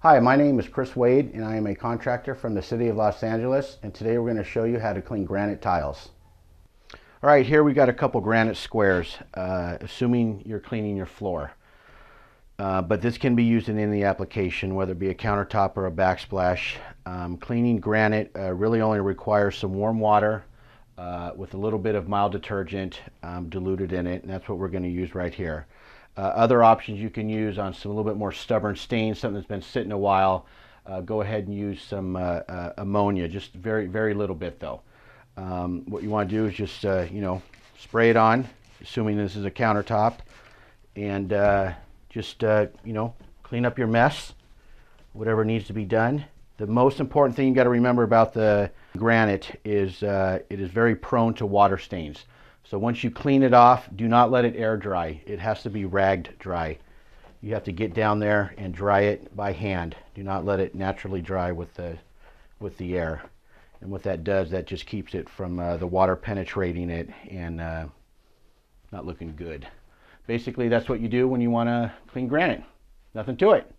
Hi, my name is Chris Wade and I am a contractor from the city of Los Angeles, and today we're going to show you how to clean granite tiles. All right, here we got a couple granite squares, assuming you're cleaning your floor. But this can be used in any application, whether it be a countertop or a backsplash. Cleaning granite really only requires some warm water with a little bit of mild detergent diluted in it, and that's what we're going to use right here. Other options you can use on some a little bit more stubborn stains, something that's been sitting a while, go ahead and use some ammonia, just very little bit though. What you want to do is just spray it on, assuming this is a countertop, and just clean up your mess, whatever needs to be done. The most important thing you got to remember about the granite is it is very prone to water stains. So once you clean it off, do not let it air dry. It has to be ragged dry. You have to get down there and dry it by hand. Do not let it naturally dry with the air. And what that does, that just keeps it from the water penetrating it and not looking good. Basically, that's what you do when you want to clean granite. Nothing to it.